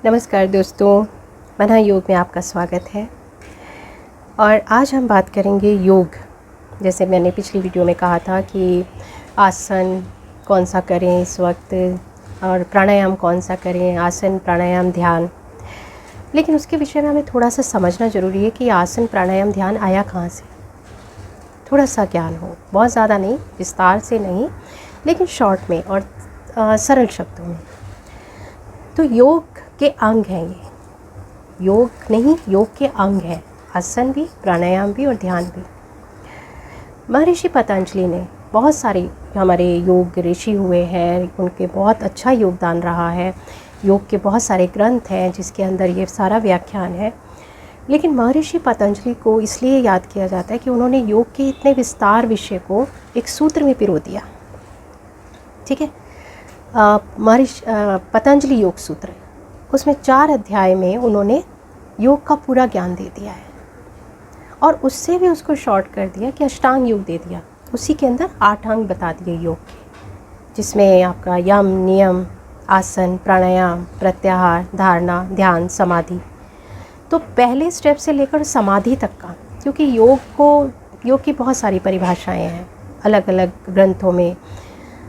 नमस्कार दोस्तों, मना योग में आपका स्वागत है। और आज हम बात करेंगे योग। जैसे मैंने पिछली वीडियो में कहा था कि आसन कौन सा करें इस वक्त और प्राणायाम कौन सा करें, आसन प्राणायाम ध्यान। लेकिन उसके विषय में हमें थोड़ा सा समझना ज़रूरी है कि आसन प्राणायाम ध्यान आया कहाँ से। थोड़ा सा ज्ञान हो, बहुत ज़्यादा नहीं, विस्तार से नहीं, लेकिन शॉर्ट में और सरल शब्दों में। तो योग के अंग हैं ये, योग नहीं, योग के अंग हैं, आसन भी, प्राणायाम भी और ध्यान भी। महर्षि पतंजलि ने बहुत सारे हमारे योग ऋषि हुए हैं, उनके बहुत अच्छा योगदान रहा है। योग के बहुत सारे ग्रंथ हैं जिसके अंदर ये सारा व्याख्यान है। लेकिन महर्षि पतंजलि को इसलिए याद किया जाता है कि उन्होंने योग के इतने विस्तार विषय को एक सूत्र में पिरो दिया। ठीक है, महर्षि पतंजलि योग सूत्र, उसमें 4 अध्याय में उन्होंने योग का पूरा ज्ञान दे दिया है और उससे भी उसको शॉर्ट कर दिया कि अष्टांग योग दे दिया। उसी के अंदर 8 अंग बता दिए योग के, जिसमें आपका यम, नियम, आसन, प्राणायाम, प्रत्याहार, धारणा, ध्यान, समाधि। तो पहले स्टेप से लेकर समाधि तक का, क्योंकि योग की बहुत सारी परिभाषाएं हैं अलग अलग ग्रंथों में।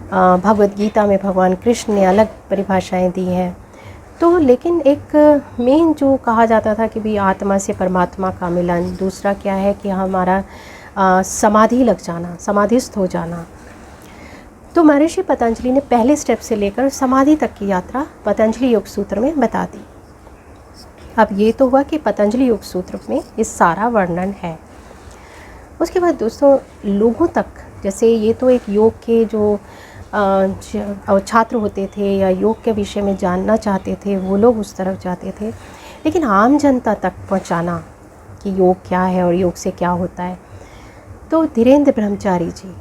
भगवद गीता में भगवान कृष्ण ने अलग परिभाषाएं दी हैं। तो लेकिन एक मेन जो कहा जाता था कि भाई आत्मा से परमात्मा का मिलन, दूसरा क्या है कि हमारा समाधि लग जाना, समाधिस्थ हो जाना। तो महर्षि पतंजलि ने पहले स्टेप से लेकर समाधि तक की यात्रा पतंजलि योग सूत्र में बता दी। अब ये तो हुआ कि पतंजलि योग सूत्र में ये सारा वर्णन है। उसके बाद दोस्तों लोगों तक, जैसे ये तो एक योग के जो छात्र होते थे या योग के विषय में जानना चाहते थे, वो लोग उस तरफ जाते थे। लेकिन आम जनता तक पहुंचाना कि योग क्या है और योग से क्या होता है, तो धीरेन्द्र ब्रह्मचारी जी,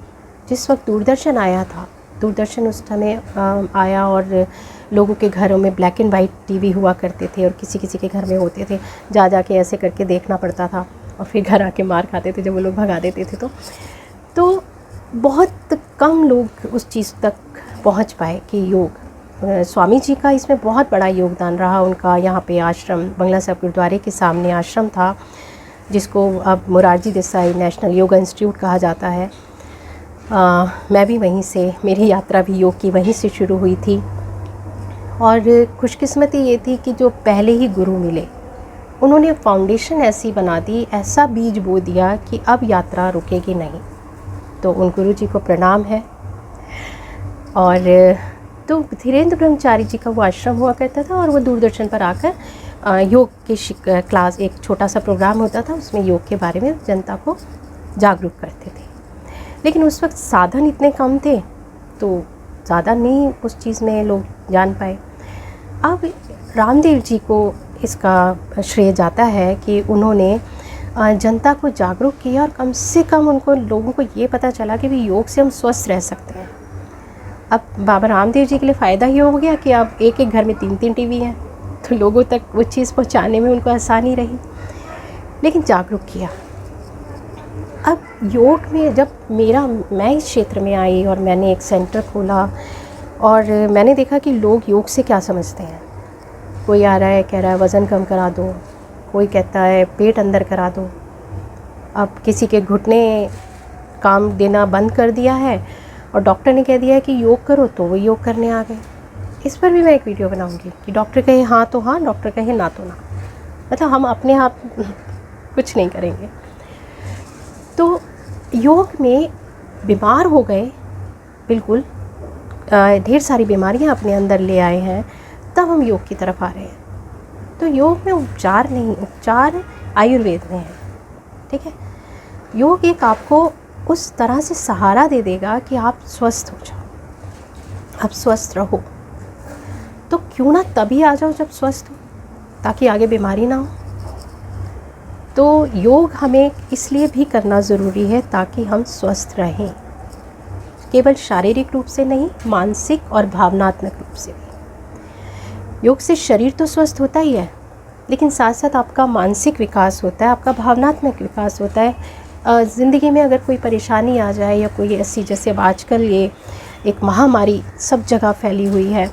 जिस वक्त दूरदर्शन आया था, दूरदर्शन उस समय आया और लोगों के घरों में ब्लैक एंड वाइट टीवी हुआ करते थे और किसी किसी के घर में होते थे। जा के ऐसे करके देखना पड़ता था और फिर घर आके मार खाते थे जब वो लोग भगा देते थे। तो बहुत कम लोग उस चीज़ तक पहुंच पाए कि योग। स्वामी जी का इसमें बहुत बड़ा योगदान रहा। उनका यहाँ पे आश्रम, बंगला साहिब गुरुद्वारे के सामने आश्रम था, जिसको अब मोरारजी देसाई नेशनल योगा इंस्टीट्यूट कहा जाता है। मैं भी वहीं से, मेरी यात्रा भी योग की वहीं से शुरू हुई थी। और खुशकिस्मती ये थी कि जो पहले ही गुरु मिले, उन्होंने फाउंडेशन ऐसी बना दी, ऐसा बीज बो दिया कि अब यात्रा रुकेगी नहीं। तो उन गुरु जी को प्रणाम है। और तो धीरेन्द्र ब्रह्मचारी जी का वो आश्रम हुआ करता था और वो दूरदर्शन पर आकर योग की क्लास, एक छोटा सा प्रोग्राम होता था, उसमें योग के बारे में जनता को जागरूक करते थे। लेकिन उस वक्त साधन इतने कम थे तो ज़्यादा नहीं उस चीज़ में लोग जान पाए। अब रामदेव जी को इसका श्रेय जाता है कि उन्होंने जनता को जागरूक किया और कम से कम उनको, लोगों को ये पता चला कि भी योग से हम स्वस्थ रह सकते हैं। अब बाबा रामदेव जी के लिए फ़ायदा ये हो गया कि अब एक एक घर में 3-3 टीवी हैं, तो लोगों तक वो चीज़ पहुंचाने में उनको आसानी रही। लेकिन जागरूक किया। अब योग में जब मैं इस क्षेत्र में आई और मैंने एक सेंटर खोला और मैंने देखा कि लोग योग से क्या समझते हैं। कोई आ रहा है कह रहा है वज़न कम करा दो, कोई कहता है पेट अंदर करा दो। अब किसी के घुटने काम देना बंद कर दिया है और डॉक्टर ने कह दिया है कि योग करो, तो वो योग करने आ गए। इस पर भी मैं एक वीडियो बनाऊंगी कि डॉक्टर कहे हाँ तो हाँ, डॉक्टर कहे ना तो ना, मतलब हम अपने आप कुछ नहीं करेंगे। तो योग में बीमार हो गए, बिल्कुल ढेर सारी बीमारियां अपने अंदर ले आए हैं, तब हम योग की तरफ आ रहे हैं। तो योग में उपचार नहीं, उपचार आयुर्वेद में है। ठीक है, योग एक आपको उस तरह से सहारा दे देगा कि आप स्वस्थ हो जाओ, आप स्वस्थ रहो। तो क्यों ना तभी आ जाओ जब स्वस्थ हो, ताकि आगे बीमारी ना हो। तो योग हमें इसलिए भी करना ज़रूरी है ताकि हम स्वस्थ रहें, केवल शारीरिक रूप से नहीं, मानसिक और भावनात्मक रूप से भी। योग से शरीर तो स्वस्थ होता ही है, लेकिन साथ साथ आपका मानसिक विकास होता है, आपका भावनात्मक विकास होता है। ज़िंदगी में अगर कोई परेशानी आ जाए या कोई ऐसी, जैसे अब आजकल ये एक महामारी सब जगह फैली हुई है,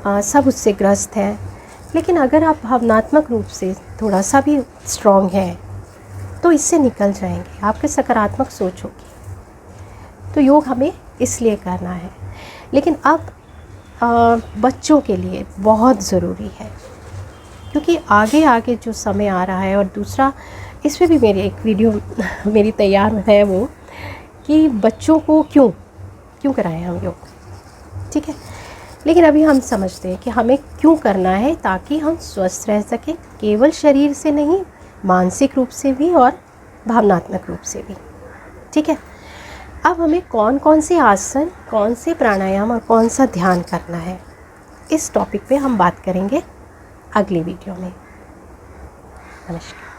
सब उससे ग्रस्त हैं, लेकिन अगर आप भावनात्मक रूप से थोड़ा सा भी स्ट्रॉन्ग हैं तो इससे निकल जाएंगे, आपकी सकारात्मक सोच होगी। तो योग हमें इसलिए करना है। लेकिन अब बच्चों के लिए बहुत ज़रूरी है, क्योंकि आगे आगे जो समय आ रहा है। और दूसरा, इस पर भी मेरी एक वीडियो मेरी तैयार है, वो कि बच्चों को क्यों कराएं हम योग, ठीक है। लेकिन अभी हम समझते हैं कि हमें क्यों करना है, ताकि हम स्वस्थ रह सकें, केवल शरीर से नहीं, मानसिक रूप से भी और भावनात्मक रूप से भी, ठीक है। अब हमें कौन कौन से आसन, कौन से प्राणायाम और कौन सा ध्यान करना है, इस टॉपिक पे हम बात करेंगे अगली वीडियो में। नमस्कार।